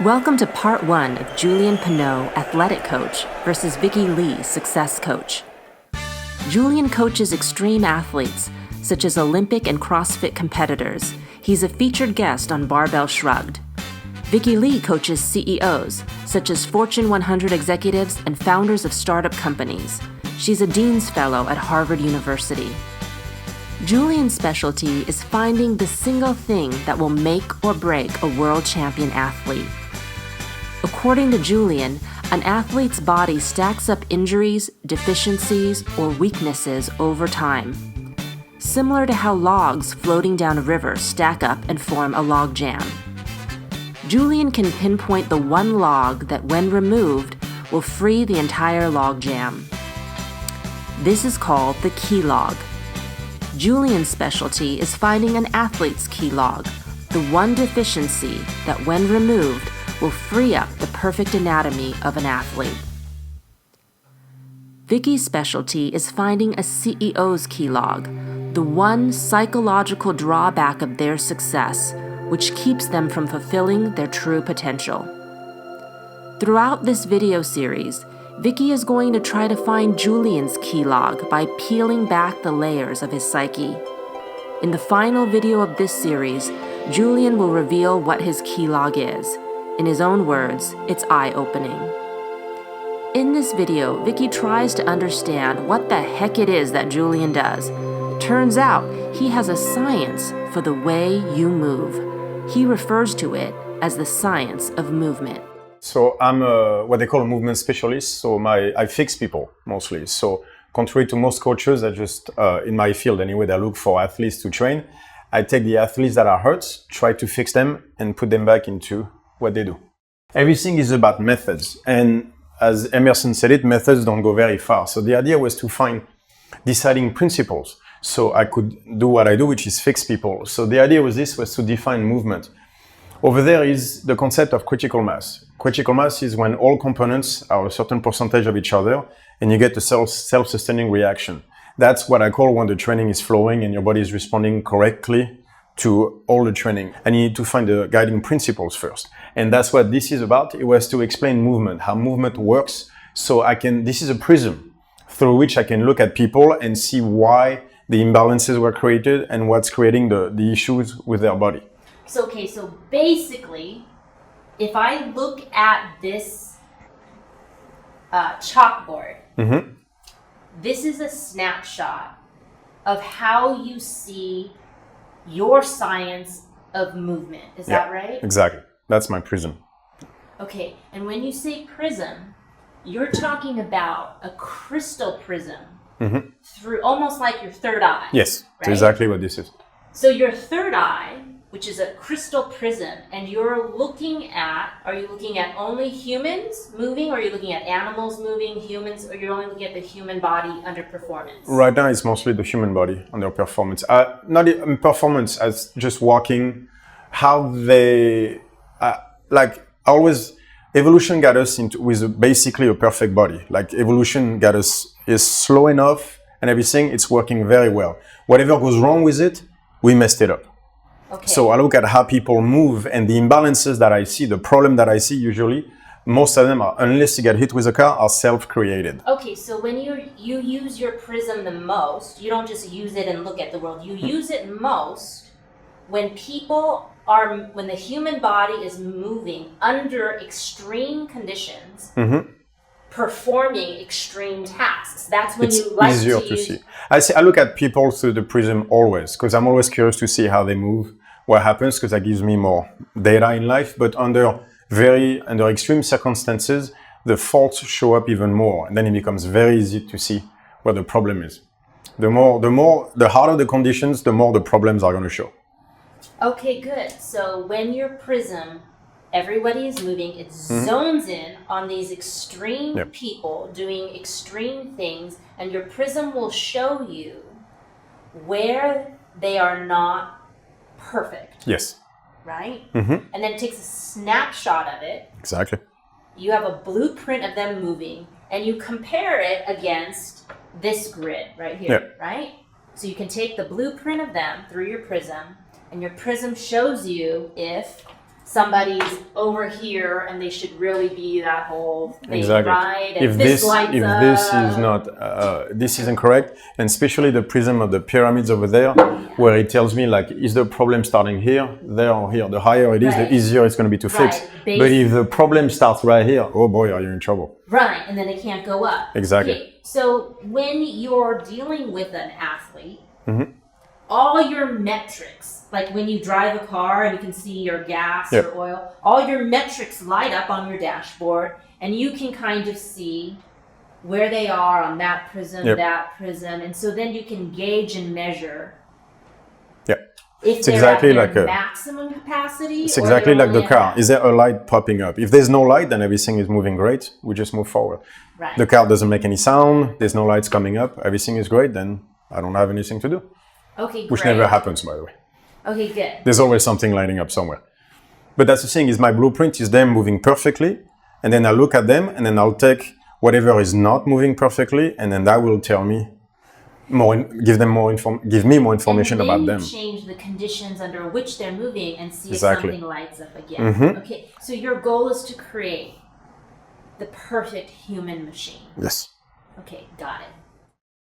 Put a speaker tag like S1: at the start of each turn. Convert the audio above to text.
S1: Welcome to part 1 of Julien Pineau, athletic coach, versus Vicky Lee, success coach. Julien coaches extreme athletes, such as Olympic and CrossFit competitors. He's a featured guest on Barbell Shrugged. Vicky Lee coaches CEOs, such as Fortune 100 executives and founders of startup companies. She's a Dean's Fellow at Harvard University. Julien's specialty is finding the single thing that will make or break a world champion athlete. According to Julien, an athlete's body stacks up injuries, deficiencies, or weaknesses over time, similar to how logs floating down a river stack up and form a logjam. Julien can pinpoint the one log that, when removed, will free the entire logjam. This is called the key log. Julien's specialty is finding an athlete's key log, the one deficiency that, when removed, will free up the perfect anatomy of an athlete. Vicky's specialty is finding a CEO's key log, the one psychological drawback of their success, which keeps them from fulfilling their true potential. Throughout this video series, Vicky is going to try to find Julien's key log by peeling back the layers of his psyche. In the final video of this series, Julien will reveal what his key log is. In his own words, it's eye-opening. In this video, Vicky tries to understand what the heck it is that Julien does. Turns out, he has a science for the way you move. He refers to it as the science of movement.
S2: So I'm what they call a movement specialist. So I fix people mostly. So contrary to most coaches that just, in my field anyway, they look for athletes to train, I take the athletes that are hurt, try to fix them and put them back into what they do. Everything is about methods. And as Emerson said it, methods don't go very far. So the idea was to find deciding principles. So I could do what I do, which is fix people. So the idea was to define movement. Over there is the concept of critical mass. Critical mass is when all components are a certain percentage of each other and you get a self-sustaining reaction. That's what I call when the training is flowing and your body is responding correctly to all the training. And you need to find the guiding principles first. And that's what this is about. It was to explain movement, how movement works. So this is a prism through which I can look at people and see why the imbalances were created and what's creating the issues with their body.
S1: So basically, if I look at this chalkboard, this is a snapshot of how you see your science of movement. Is that right?
S2: Exactly. That's my prism.
S1: Okay. And when you say prism, you're talking about a crystal prism through almost like your third eye.
S2: Yes,
S1: right?
S2: That's exactly what this is.
S1: So your third eye, which is a crystal prism, and are you looking at only humans moving, or are you looking at animals moving, humans, or you're only looking at the human body under performance? Right
S2: now it's mostly the human body under performance. Not performance as just walking, how they, evolution got us with basically a perfect body. Like evolution got us, is slow enough and everything, it's working very well. Whatever goes wrong with it, we messed it up.
S1: Okay.
S2: So I look at how people move and the imbalances that I see, the problem that I see usually, most of them are, unless you get hit with a car, are self-created.
S1: Okay, so when you use your prism the most, you don't just use it and look at the world. You use it most when the human body is moving under extreme conditions, performing extreme tasks. That's when you like to use... It's easier
S2: to see. I look at people through the prism always, because I'm always curious to see how they move, what happens, because that gives me more data in life. But under extreme circumstances, the faults show up even more, and then it becomes very easy to see where the problem is. The harder the conditions, the more the problems are going to show.
S1: Okay, good. So when your prism, everybody is moving, it zones in on these extreme people doing extreme things, and your prism will show you where they are not perfect.
S2: Yes.
S1: Right? And then it takes a snapshot of it.
S2: Exactly.
S1: You have a blueprint of them moving, and you compare it against this grid right here, right? So you can take the blueprint of them through your prism, and your prism shows you if somebody's over here and they should really be that whole thing,
S2: exactly.
S1: right? And
S2: If this is not, this isn't correct, and especially the prism of the pyramids over there, where it tells me like, is the problem starting here, there, or here? The higher it is, the easier it's going to be to fix. But if the problem starts right here, oh boy, are you in trouble?
S1: Right, and then it can't go up.
S2: Exactly.
S1: Okay, so when you're dealing with an athlete, all your metrics, like when you drive a car and you can see your gas or oil, all your metrics light up on your dashboard, and you can kind of see where they are on that prism, and so then you can gauge and measure if
S2: it's
S1: they're
S2: exactly
S1: at
S2: like
S1: their maximum capacity.
S2: It's exactly like the car. Is there a light popping up? If there's no light, then everything is moving great. We just move forward.
S1: Right.
S2: The car doesn't make any sound. There's no lights coming up. Everything is great. Then I don't have anything to do.
S1: Okay, great.
S2: Which never happens, by the way.
S1: Okay, good.
S2: There's always something lighting up somewhere. But that's the thing, is my blueprint is them moving perfectly, and then I look at them, and then I'll take whatever is not moving perfectly, and then that will tell me more, give me more information about them.
S1: Change the conditions under which they're moving and see if
S2: Exactly.
S1: something lights up again. Okay, so your goal is to create the perfect human machine.
S2: Yes.
S1: Okay, got it.